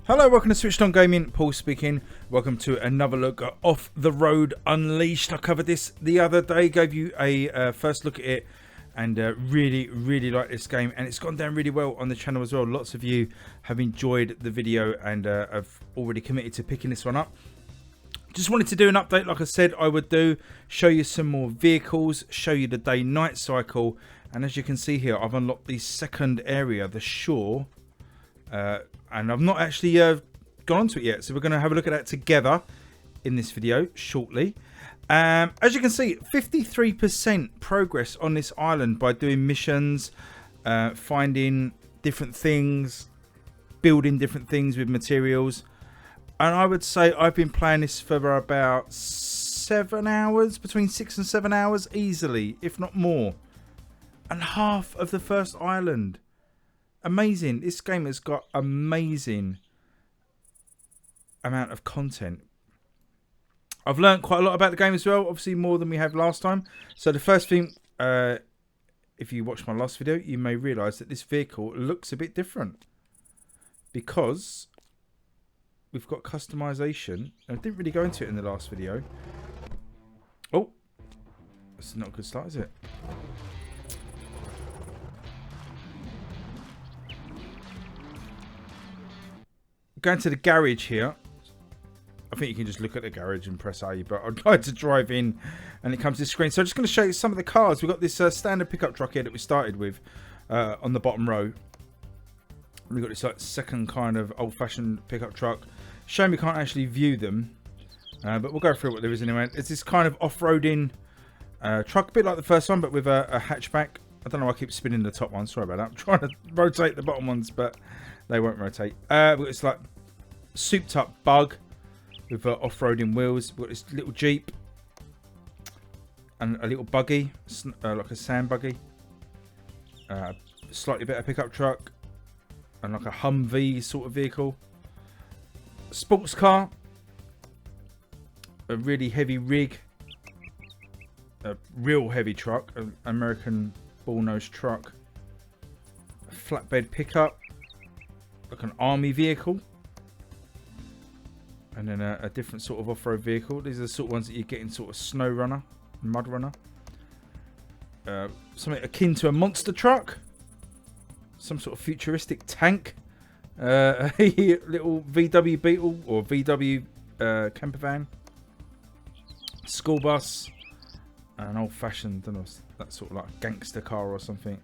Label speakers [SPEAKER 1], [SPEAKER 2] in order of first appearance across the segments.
[SPEAKER 1] Hello, welcome to SwitchedOn Gaming. Paul speaking. Welcome to another look at Off the Road Unleashed. I covered this the other day, gave you a first look at it, and really like this game, and it's gone down really well on the channel as well. Lots of you have enjoyed the video and have already committed to picking this one up. Just wanted to do an update like I said I would do, show you some more vehicles, show you the day-night cycle, and as you can see here, I've unlocked the second area, the shore. And I've not actually gone onto it yet, so we're going to have a look at that together in this video shortly. As you can see, 53% progress on this island by doing missions, finding different things, building different things with materials. And I would say I've been playing this for about 7 hours, between 6 and 7 hours easily, if not more. And half of the first island. Amazing. This game has got amazing amount of content. I've learned quite a lot about the game as well, obviously more than we have last time. So the first thing, if you watched my last video, you may realise that this vehicle looks a bit different, because we've got customization. I didn't really go into it in the last video. Oh, that's not a good start, is it? Going to the garage here. I think you can just look at the garage and press A, but I'd like to drive in and it comes to this screen. So I'm just going to show you some of the cars. We've got this standard pickup truck here that we started with on the bottom row. We've got this like second kind of old-fashioned pickup truck. Shame we can't actually view them, but we'll go through what there is anyway. It's this kind of off-roading truck, a bit like the first one, but with a hatchback. I don't know why I keep spinning the top one. Sorry about that. I'm trying to rotate the bottom ones, but they won't rotate. We've got this like souped up bug with off-roading wheels. We've got this little Jeep and a little buggy, like a sand buggy. Slightly better pickup truck and like a Humvee sort of vehicle. Sports car. A really heavy rig. A real heavy truck. An American bull-nosed truck. A flatbed pickup. Like an army vehicle. And then a different sort of off-road vehicle. These are the sort of ones that you get in sort of snow runner, mud runner. Something akin to a monster truck. Some sort of futuristic tank. A little VW Beetle or VW camper van. School bus. An old-fashioned, I don't know, that sort of like gangster car or something.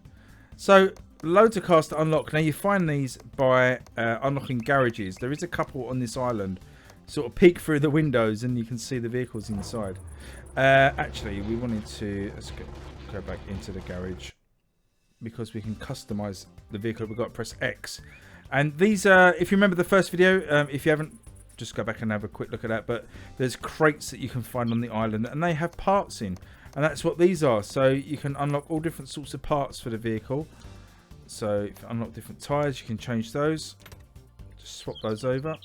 [SPEAKER 1] So loads of cars to unlock. Now you find these by unlocking garages. There is a couple on this island. Sort of peek through the windows and you can see the vehicles inside. Actually, we wanted to, let's go back into the garage, because we can customize the vehicle we've got. Press X, and these are, if you remember the first video, if you haven't, just go back and have a quick look at that. But there's crates that you can find on the island and they have parts in, and that's what these are. So you can unlock all different sorts of parts for the vehicle. So if you unlock different tires, you can change those. Just swap those over.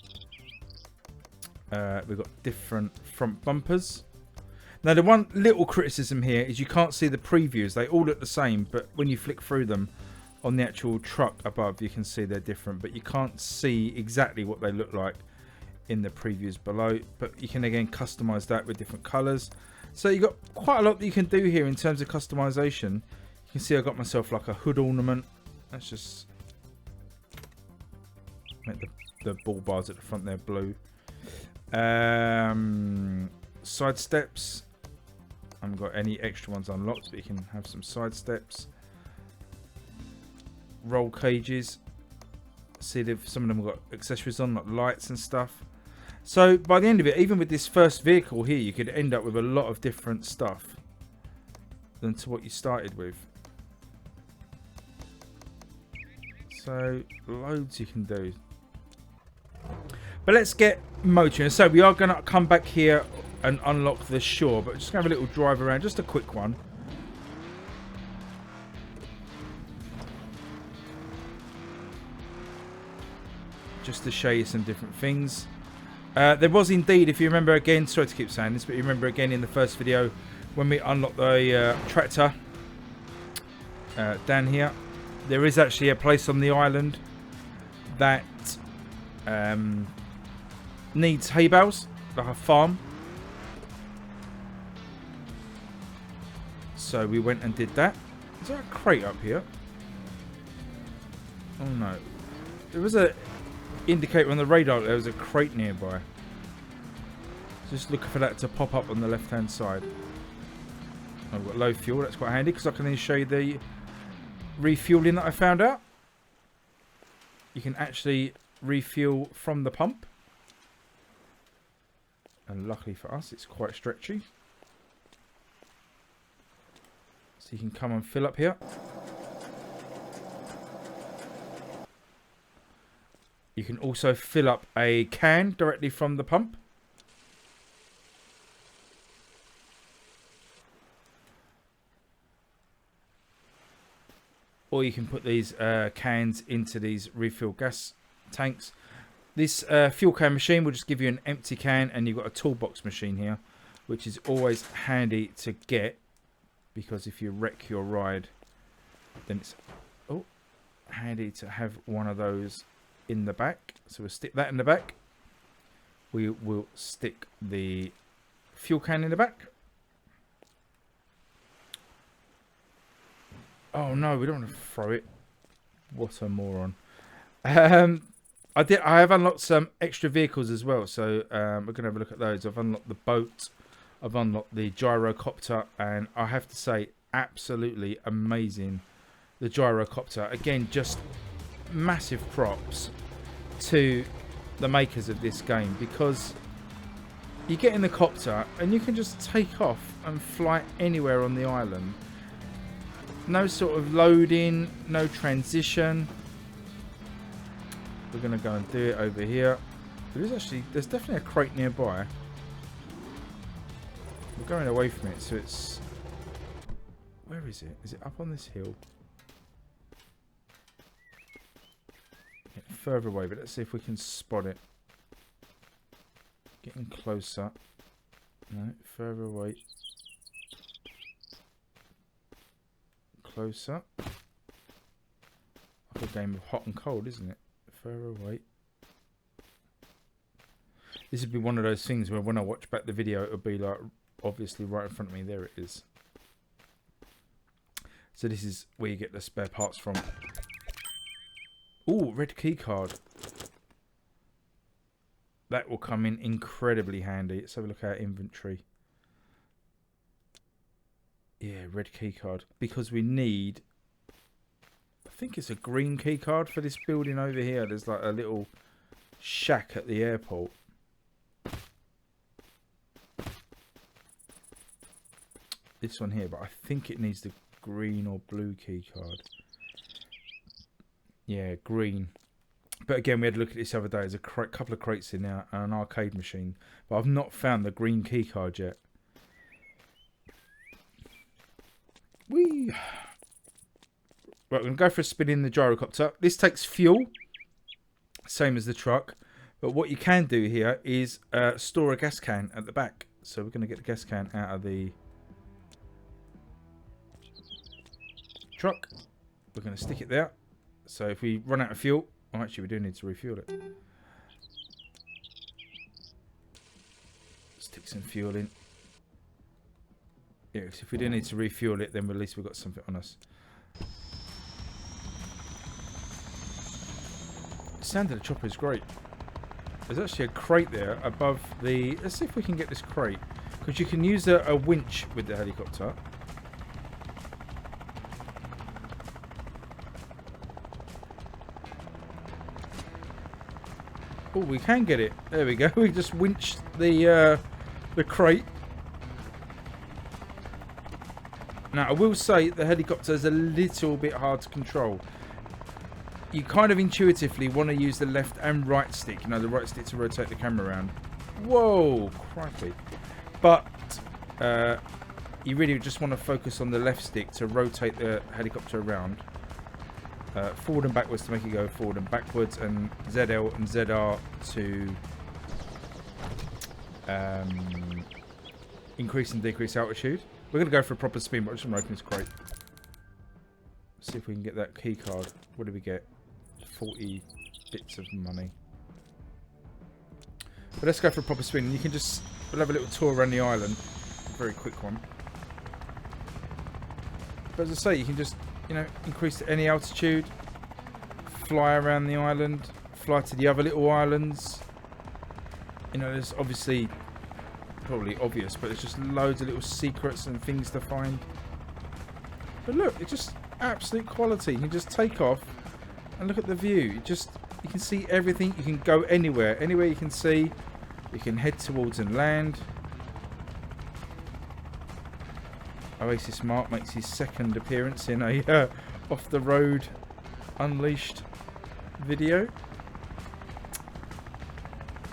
[SPEAKER 1] We've got different front bumpers. Now the one little criticism here is you can't see the previews. They all look the same, but when you flick through them on the actual truck above, you can see they're different, but you can't see exactly what they look like in the previews below. But you can again customize that with different colors. So you've got quite a lot that you can do here in terms of customization. You can see I got myself like a hood ornament. Let's just make the ball bars at the front there blue. Side steps. I haven't got any extra ones unlocked, but you can have some side steps. Roll cages. See, some of them have got accessories on, like lights and stuff. So by the end of it, even with this first vehicle here, you could end up with a lot of different stuff than to what you started with. So loads you can do. But let's get motoring. So we are going to come back here and unlock the shore, but just going to have a little drive around, just a quick one. Just to show you some different things. There was indeed, if you remember again, sorry to keep saying this, but you remember again in the first video when we unlocked the tractor down here, there is actually a place on the island that needs hay bales, like a farm. So we went and did that. Is there a crate up here? Oh no. There was a indicator on the radar that there was a crate nearby. Just looking for that to pop up on the left hand side. I've got low fuel, that's quite handy because I can then show you the refueling that I found out. You can actually refuel from the pump. And luckily for us, it's quite stretchy. So you can come and fill up here. You can also fill up a can directly from the pump. Or you can put these cans into these refill gas tanks. This fuel can machine will just give you an empty can, and you've got a toolbox machine here, which is always handy to get, because if you wreck your ride, then it's handy to have one of those in the back. So we'll stick that in the back. We will stick the fuel can in the back. Oh no, we don't want to throw it. What a moron. I have unlocked some extra vehicles as well, so we're going to have a look at those. I've unlocked the boat, I've unlocked the Gyrocopter, and I have to say, absolutely amazing. The Gyrocopter, again, just massive props to the makers of this game, because you get in the copter and you can just take off and fly anywhere on the island. No sort of loading, no transition. We're going to go and do it over here. There's definitely a crate nearby. We're going away from it, so it's... Where is it? Is it up on this hill? Getting further away, but let's see if we can spot it. Getting closer. No, further away. Closer. Like a game of hot and cold, isn't it? Further away. This would be one of those things where when I watch back the video, it'll be like obviously right in front of me. There it is. So this is where you get the spare parts from. Ooh, red key card. That will come in incredibly handy. Let's have a look at our inventory. Yeah, red key card. Because we need... I think it's a green key card for this building over here. There's like a little shack at the airport. This one here, but I think it needs the green or blue key card. Yeah, green. But again, we had a look at this the other day. There's a couple of crates in there and an arcade machine. But I've not found the green key card yet. Whee! Right, we're going to go for a spin in the Gyrocopter. This takes fuel, same as the truck. But what you can do here is store a gas can at the back. So we're going to get the gas can out of the truck. We're going to stick it there. So if we run out of fuel... Oh, actually, we do need to refuel it. Stick some fuel in. Yeah, because if we do need to refuel it, then at least we've got something on us. The sound of the chopper is great. There's actually a crate there above the... Let's see if we can get this crate. Because you can use a winch with the helicopter. Oh, we can get it. There we go. We just winched the crate. Now, I will say the helicopter is a little bit hard to control. You kind of intuitively want to use the left and right stick. You know, the right stick to rotate the camera around. Whoa, crikey. But you really just want to focus on the left stick to rotate the helicopter around. Forward and backwards to make it go forward and backwards, and ZL and ZR to increase and decrease altitude. We're going to go for a proper spin, but I'm just going to open this crate. See if we can get that key card. What do we get? 40 bits of money. But let's go for a proper spin. And you can just... We'll have a little tour around the island. A very quick one. But as I say, you can just, you know, increase to any altitude. Fly around the island. Fly to the other little islands. You know, there's obviously... Probably obvious, but there's just loads of little secrets and things to find. But look, it's just absolute quality. You can just take off and look at the view. You can see everything. You can go anywhere. Anywhere you can see. You can head towards and land. Oasis Mark makes his second appearance in a Off the Road Unleashed video.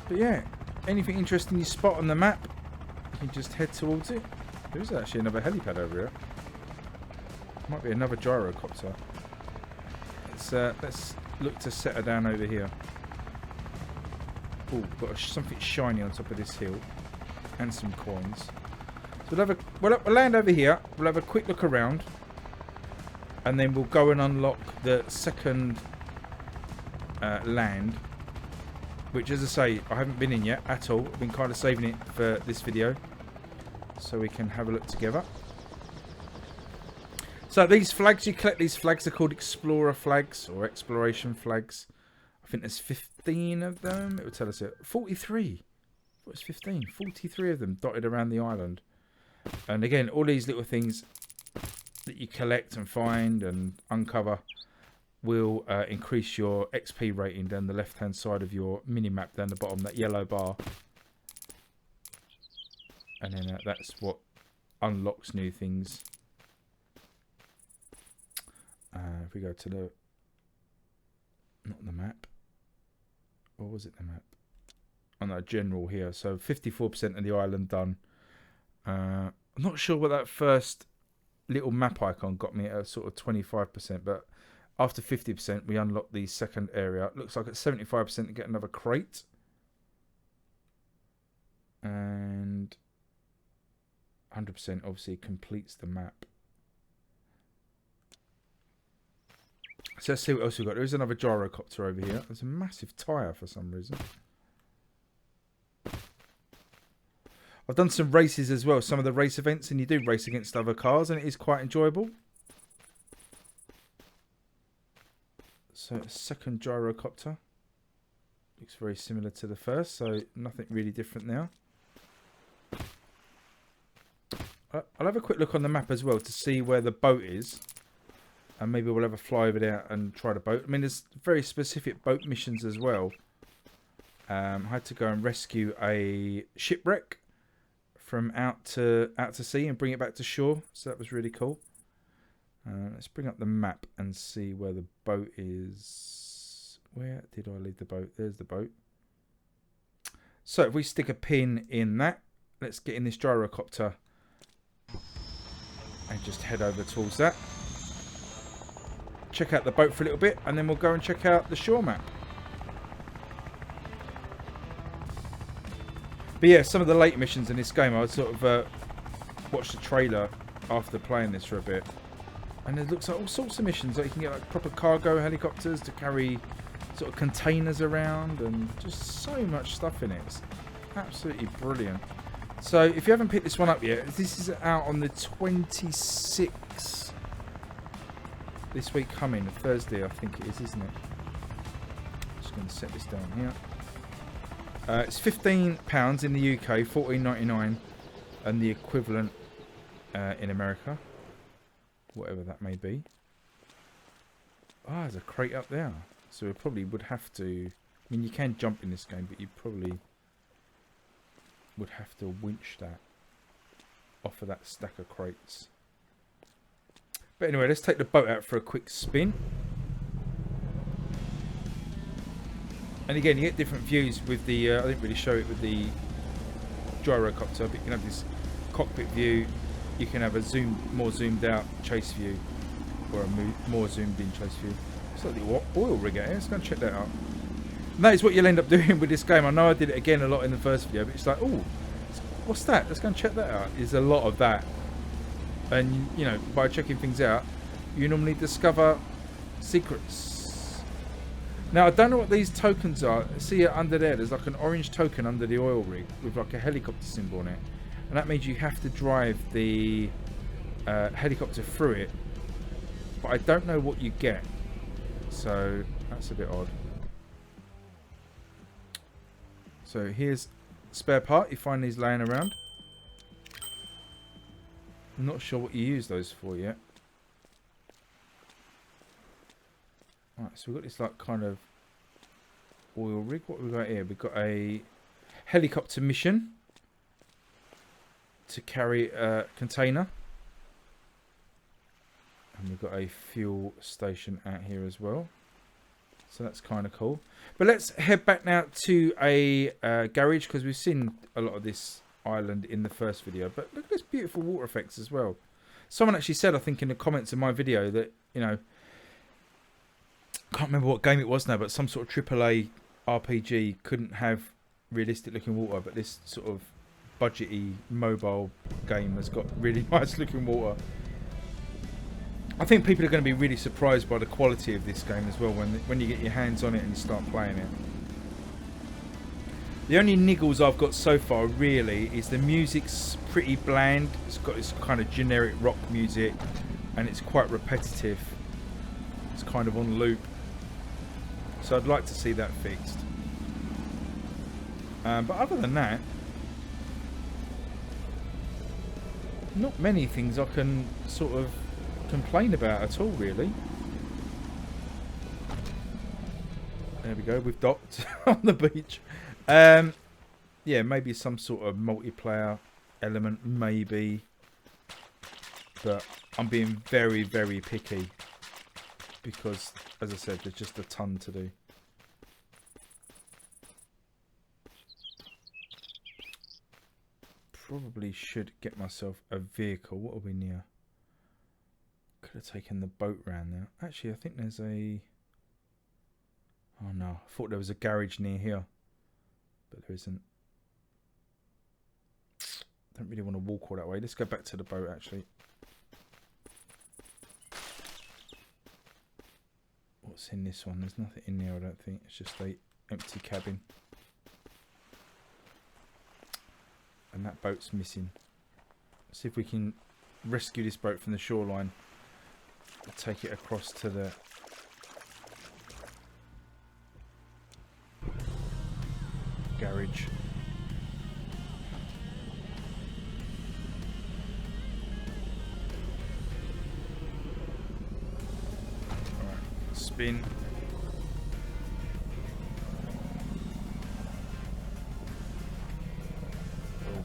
[SPEAKER 1] But yeah, anything interesting you spot on the map, you can just head towards it. There is actually another helipad over here. Might be another gyrocopter. Let's look to set her down over here. Oh, got something shiny on top of this hill, and some coins. So we'll land over here. We'll have a quick look around, and then we'll go and unlock the second land. Which, as I say, I haven't been in yet at all. I've been kind of saving it for this video, so we can have a look together. So these flags, you collect these flags. They're called Explorer flags or Exploration flags. I think there's 15 of them. It would tell us it. 43. What was 15? 43 of them dotted around the island. And again, all these little things that you collect and find and uncover will increase your XP rating down the left-hand side of your mini-map down the bottom, that yellow bar. And then that's what unlocks new things. If we go to the... Not the map. Or was it the map? Oh no, general here. So 54% of the island done. I'm not sure what that first little map icon got me at a sort of 25%, but after 50% we unlock the second area. It looks like at 75% to get another crate. And 100% obviously completes the map. So let's see what else we've got. There is another gyrocopter over here. There's a massive tyre for some reason. I've done some races as well. Some of the race events, and you do race against other cars, and it is quite enjoyable. So a second gyrocopter. Looks very similar to the first, so nothing really different now. I'll have a quick look on the map as well to see where the boat is. And maybe we'll have a fly over there and try the boat. I mean, there's very specific boat missions as well. I had to go and rescue a shipwreck from out to sea and bring it back to shore. So that was really cool. Let's bring up the map and see where the boat is. Where did I leave the boat? There's the boat. So if we stick a pin in that, let's get in this gyrocopter and just head over towards that. Check out the boat for a little bit, and then we'll go and check out the shore map. But yeah, some of the late missions in this game, I sort of watched the trailer after playing this for a bit, and it looks like all sorts of missions. Like you can get like proper cargo helicopters to carry sort of containers around, and just so much stuff in it. It's absolutely brilliant. So if you haven't picked this one up yet, this is out on the 26th. This week coming, Thursday I think it is, isn't it? Just going to set this down here. It's £15 in the UK, $14.99, and the equivalent in America, whatever that may be. Ah, there's a crate up there, so we probably would have to. I mean, you can jump in this game, but you probably would have to winch that off of that stack of crates. But anyway, let's take the boat out for a quick spin. And again, you get different views with the... I didn't really show it with the gyrocopter, but you can have this cockpit view. You can have a more zoomed out chase view, or a more zoomed in chase view. It's like the oil rig out here. Let's go and check that out. And that is what you'll end up doing with this game. I know I did it again a lot in the first video, but it's like, oh, what's that? Let's go and check that out. There's a lot of that. And, you know, by checking things out, you normally discover secrets. Now, I don't know what these tokens are. See it under there. There's like an orange token under the oil rig with like a helicopter symbol on it. And that means you have to drive the helicopter through it. But I don't know what you get. So, that's a bit odd. So, here's spare part. You find these laying around. I'm not sure what you use those for yet. Right, so we've got this like kind of oil rig. What have we got here? We've got a helicopter mission to carry a container. And we've got a fuel station out here as well. So that's kind of cool. But let's head back now to a garage, because we've seen a lot of this island in the first video. But look at this beautiful water effects as well. Someone actually said, I think in the comments of my video, that, you know, can't remember what game it was now, but some sort of AAA RPG couldn't have realistic looking water, but this sort of budgety mobile game has got really nice looking water. I think people are going to be really surprised by the quality of this game as well when you get your hands on it and start playing it. The only niggles I've got so far really is the music's pretty bland. It's got this kind of generic rock music and it's quite repetitive. It's kind of on loop. So I'd like to see that fixed. But other than that, not many things I can sort of complain about at all, really. There we go, we've docked on the beach. Yeah, maybe some sort of multiplayer element, maybe. But I'm being very, very picky. Because, as I said, there's just a ton to do. Probably should get myself a vehicle. What are we near? Could have taken the boat round there. Actually, I think there's a... Oh no, I thought there was a garage near here. But there isn't. Don't really want to walk all that way. Let's go back to the boat, actually. What's in this one? There's nothing in there, I don't think. It's just a empty cabin. And that boat's missing. Let's see if we can rescue this boat from the shoreline. Take it across to the garage. Alright, spin. Oh,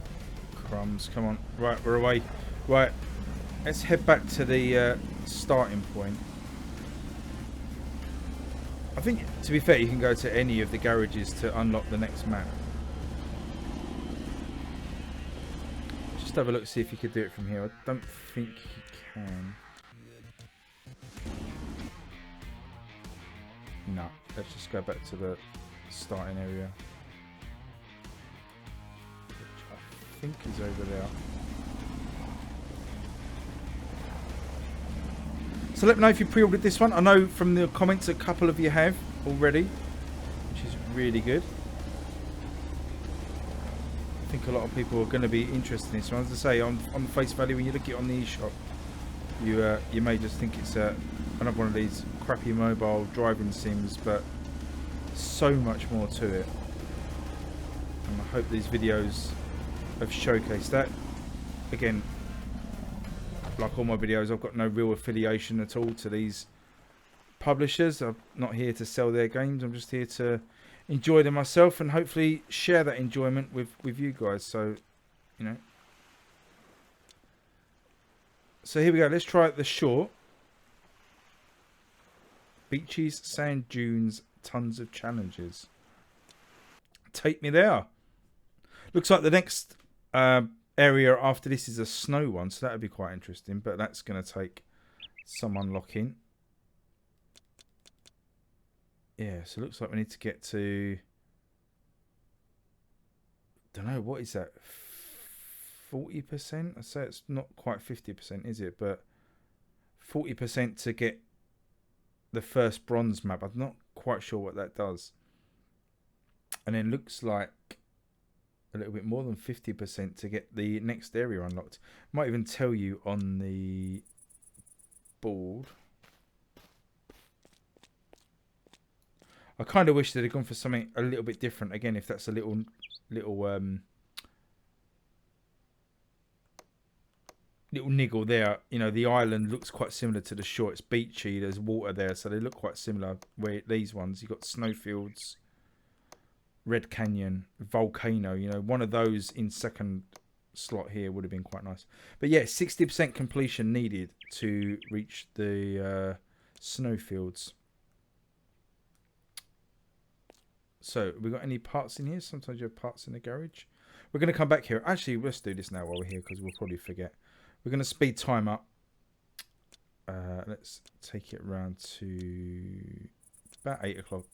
[SPEAKER 1] crumbs, come on. Right, we're away. Right, let's head back to the starting point. I think, to be fair, you can go to any of the garages to unlock the next map. Just have a look, see if you could do it from here. I don't think you can. No, let's just go back to the starting area, which I think is over there. So let me know if you pre-ordered this one. I know from the comments a couple of you have already, which is really good. I think a lot of people are going to be interested in this one. As I say, on face value, when you look at it on the eShop, you may just think it's another one of these crappy mobile driving sims, but so much more to it. And I hope these videos have showcased that. Again, like all my videos, I've got no real affiliation at all to these publishers. I'm not here to sell their games. I'm just here to enjoy them myself and hopefully share that enjoyment with you guys. So, you know. So here we go. Let's try the short. Beaches, sand dunes, tons of challenges. Take me there. Looks like the next area after this is a snow one, so that would be quite interesting, but that's going to take some unlocking. Yeah, so it looks like we need to get to, don't know, what is that, 40%? I'd say it's not quite 50%, is it? But 40% to get the first bronze map. I'm not quite sure what that does. And then looks like a little bit more than 50% to get the next area unlocked. Might even tell you on the board. I kind of wish they'd have gone for something a little bit different. Again, if that's a little niggle there. You know, the island looks quite similar to the shore. It's beachy. There's water there, so they look quite similar. Where these ones, you've got snowfields, Red Canyon, volcano. You know, one of those in second slot here would have been quite nice. But yeah, 60% completion needed to reach the snowfields. So, we got any parts in here? Sometimes you have parts in the garage. We're going to come back here. Actually, let's do this now while we're here, because we'll probably forget. We're going to speed time up. Let's take it around to about 8 o'clock.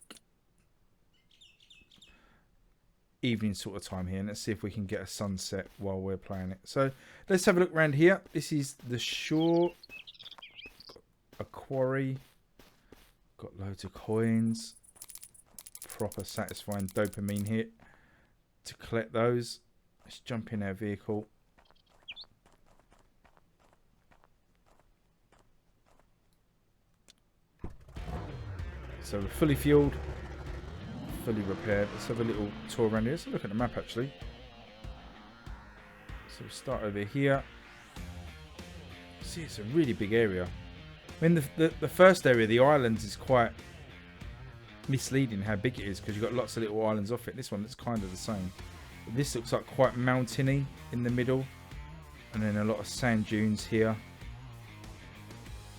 [SPEAKER 1] Evening sort of time here. And let's see if we can get a sunset while we're playing it. So, let's have a look around here. This is the shore. Got a quarry. Got loads of coins. Proper satisfying dopamine hit to collect those. Let's jump in our vehicle. So we're fully fueled, fully repaired. Let's have a little tour around here. Let's look at the map actually. So we'll start over here. See, it's a really big area. I mean, the first area, the islands, is quite misleading how big it is, because you've got lots of little islands off it. This one looks kind of the same. But this looks like quite mountainy in the middle, and then a lot of sand dunes here.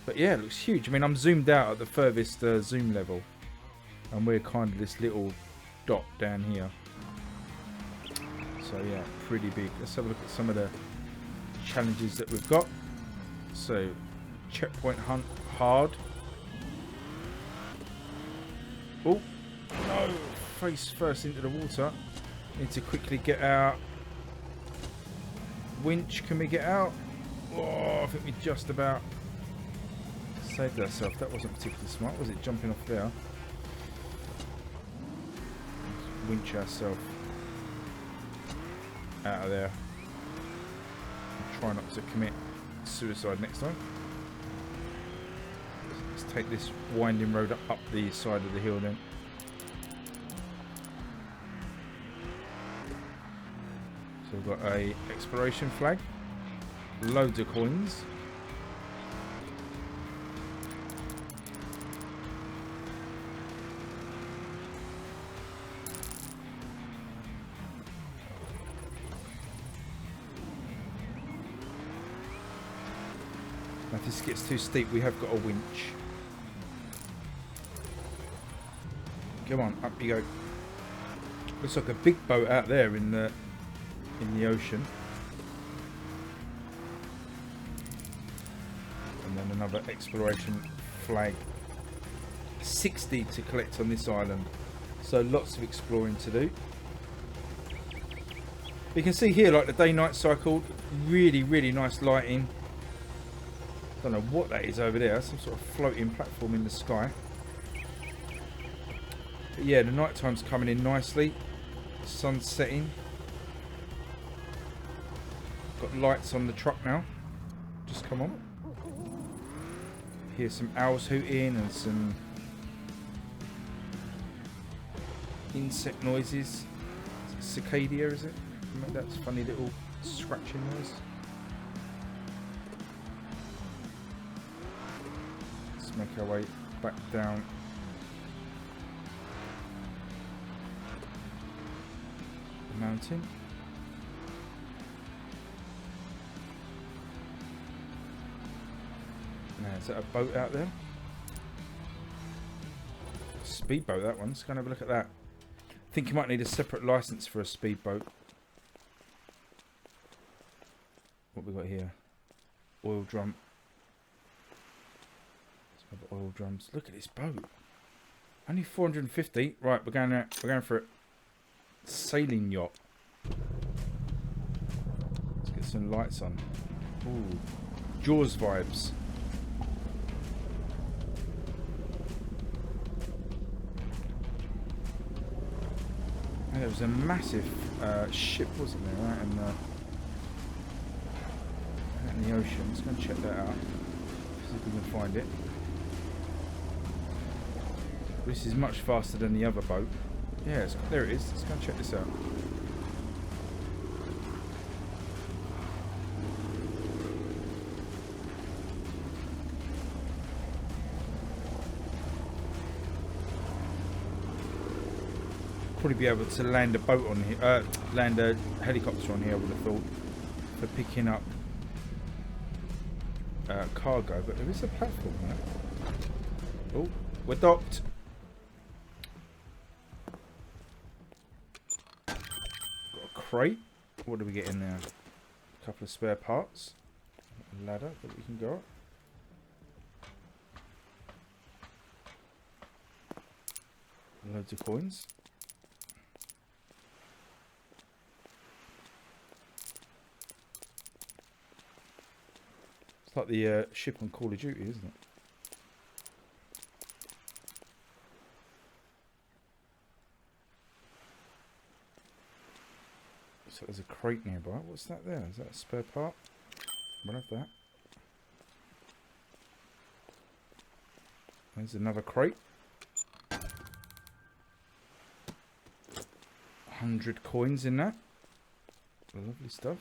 [SPEAKER 1] But yeah, it looks huge. I mean, I'm zoomed out at the furthest zoom level, and we're kind of this little dot down here. So yeah, pretty big. Let's have a look at some of the challenges that we've got. So, checkpoint hunt hard. Oh, no. Face first into the water. Need to quickly get out. Winch, can we get out? Oh, I think we just about saved ourselves. That wasn't particularly smart, was it? Jumping off there. Winch ourselves out of there. Try not to commit suicide next time. Let's take this winding road up the side of the hill then. So we've got a exploration flag, loads of coins. Now if this gets too steep, we have got a winch. Come on, up you go. Looks like a big boat out there in the ocean. And then another exploration flag. 60 to collect on this island. So lots of exploring to do. You can see here like the day-night cycle. Really, really nice lighting. Don't know what that is over there. Some sort of floating platform in the sky. But yeah, the night time's coming in nicely. Sun's setting. Got lights on the truck now. Just come on. Hear some owls hooting and some insect noises. Cicada, is it? That's a funny little scratching noise. Let's make our way back down. The mountain. Now, is that a boat out there? Speedboat, that one. Let's go and have a look at that. I think you might need a separate license for a speedboat. What we got here? Oil drum. Let's have oil drums. Look at this boat. Only 450. Right, we're going out. We're going for it. Sailing yacht. Let's get some lights on. Ooh, Jaws vibes. And there was a massive ship, wasn't there, out in the ocean. Let's go and check that out. See if we can find it. This is much faster than the other boat. Yeah, there it is. Let's go and check this out. Probably be able to land a boat on here, land a helicopter on here, I would have thought, for picking up cargo, but there is a platform there. Oh, we're docked. Got a crate. What do we get in there? A couple of spare parts. A ladder that we can go up. Loads of coins. It's like the ship on Call of Duty, isn't it? So there's a crate nearby. What's that there? Is that a spare part? We'll have that. There's another crate. 100 coins in that. Lovely stuff.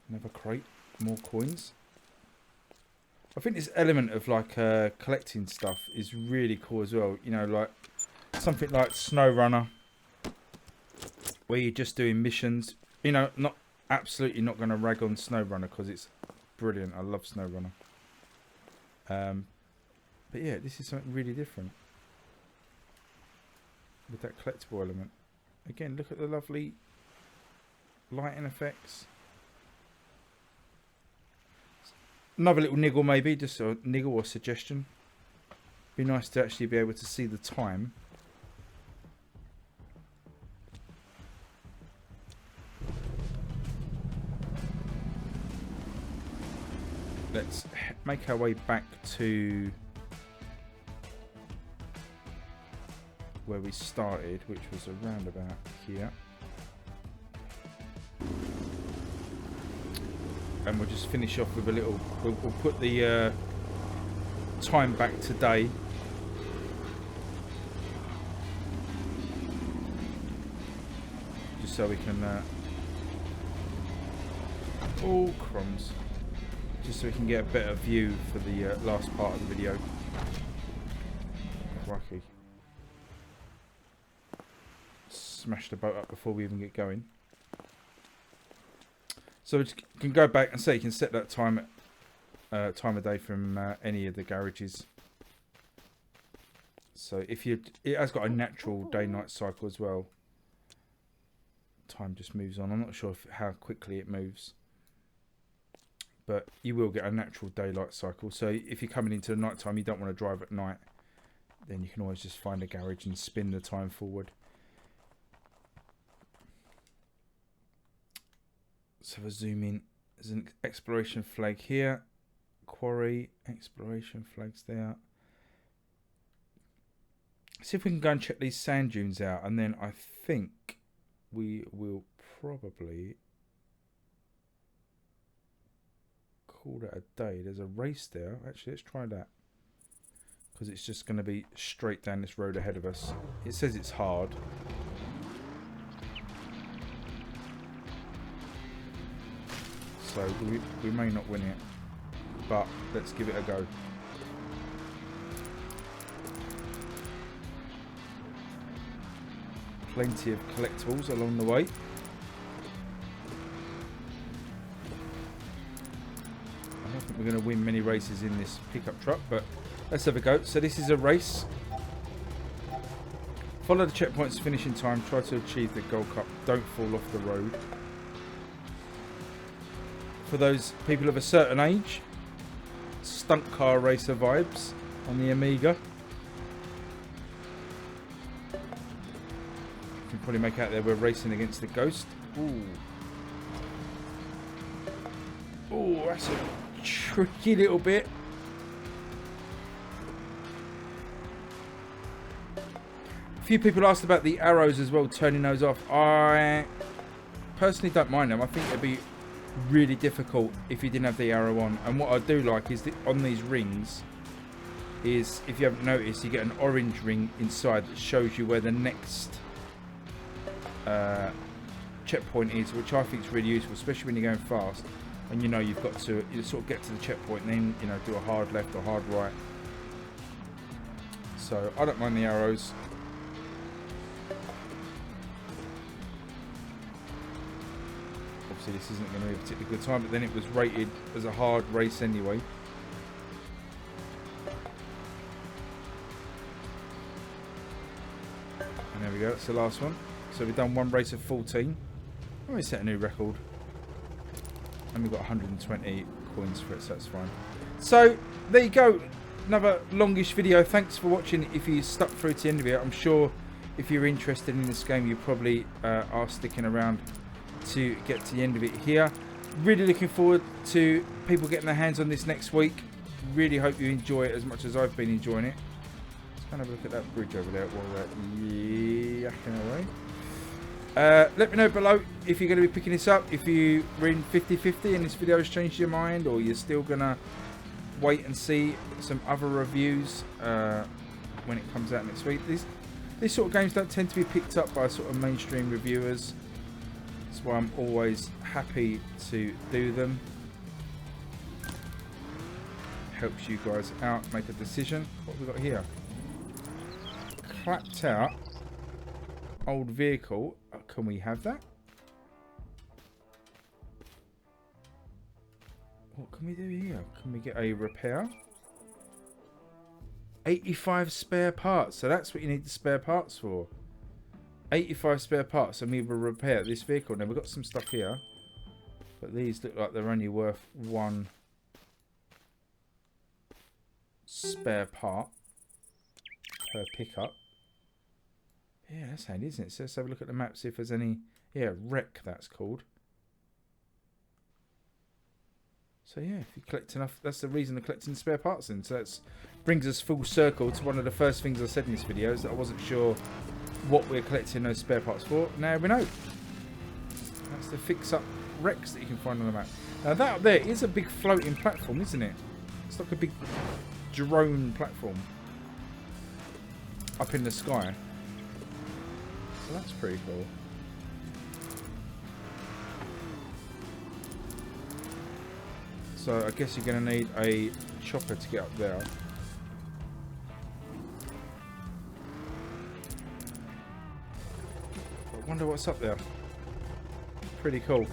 [SPEAKER 1] Another crate, more coins. I think this element of like collecting stuff is really cool as well. You know, like something like SnowRunner, where you're just doing missions. You know, absolutely not going to rag on SnowRunner because it's brilliant. I love SnowRunner. But yeah, this is something really different with that collectible element. Again, look at the lovely lighting effects. Another little niggle, maybe, just a niggle or suggestion. Be nice to actually be able to see the time. Let's make our way back to where we started, which was around about here. And we'll just finish off with a little. We'll put the time back today. Just so we can. Oh, crumbs. Just so we can get a better view for the last part of the video. Crikey. Smash the boat up before we even get going. So we can go back and say you can set that time of day from any of the garages. So if it has got a natural day-night cycle as well. Time just moves on. I'm not sure how quickly it moves, but you will get a natural daylight cycle. So if you're coming into the night time, you don't want to drive at night, then you can always just find a garage and spin the time forward. So if I zoom in, there's an exploration flag here, quarry, exploration flags there. See if we can go and check these sand dunes out, and then I think we will probably call it a day. There's a race there. Actually, let's try that, because it's just going to be straight down this road ahead of us. It says it's hard. So we may not win it, but let's give it a go. Plenty of collectibles along the way. I don't think we're going to win many races in this pickup truck, but let's have a go. So this is a race. Follow the checkpoints, finishing time. Try to achieve the Gold Cup. Don't fall off the road. For those people of a certain age, stunt car racer vibes on the Amiga. You can probably make out there we're racing against the Ghost. Ooh. Ooh, that's a tricky little bit. A few people asked about the arrows as well, turning those off. I personally don't mind them. I think it'd be really difficult if you didn't have the arrow on. And what I do like is that on these rings is, if you haven't noticed, you get an orange ring inside that shows you where the next checkpoint is, which I think is really useful, especially when you're going fast and you know you've got to sort of get to the checkpoint and then, you know, do a hard left or hard right. So I don't mind the arrows. Obviously this isn't going to be a particularly good time, but then it was rated as a hard race anyway. And there we go, that's the last one. So we've done one race of 14. Let me set a new record. And we've got 120 coins for it, so that's fine. So there you go. Another longish video. Thanks for watching. If you stuck through to the end of it, I'm sure if you're interested in this game, you probably are sticking around to get to the end of it here. Really looking forward to people getting their hands on this next week. Really hope you enjoy it as much as I've been enjoying it. Let's kind of look at that bridge over there while we're yakking away. Let me know below if you're going to be picking this up, if you were in 50-50 and this video has changed your mind, or you're still going to wait and see some other reviews when it comes out next week. These sort of games don't tend to be picked up by sort of mainstream reviewers. That's why I'm always happy to do them. Helps you guys out make a decision. What have we got here? Clapped out old vehicle. Can we have that? What can we do here? Can we get a repair? 85 spare parts. So that's what you need the spare parts for. 85 spare parts, and we will repair this vehicle. Now we've got some stuff here, but these look like they're only worth one spare part per pickup. Yeah, that's handy, isn't it? So let's have a look at the map, see if there's any... Yeah, wreck, that's called. So yeah, if you collect enough, that's the reason of collecting spare parts in. So that brings us full circle to one of the first things I said in this video, is that I wasn't sure what we're collecting those spare parts for. Now we know. That's the fix-up wrecks that you can find on the map. Now that up there is a big floating platform, isn't it? It's like a big drone platform up in the sky. So that's pretty cool. So I guess you're going to need a chopper to get up there. I wonder what's up there. Pretty cool.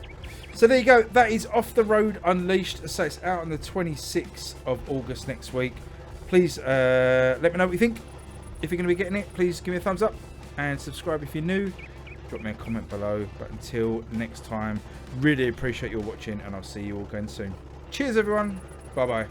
[SPEAKER 1] So there you go. That is Off the Road Unleashed. So it's out on the 26th of August next week. Please let me know what you think. If you're going to be getting it, please give me a thumbs up. And subscribe if you're new. Drop me a comment below. But until next time, really appreciate your watching, and I'll see you all again soon. Cheers everyone. Bye bye.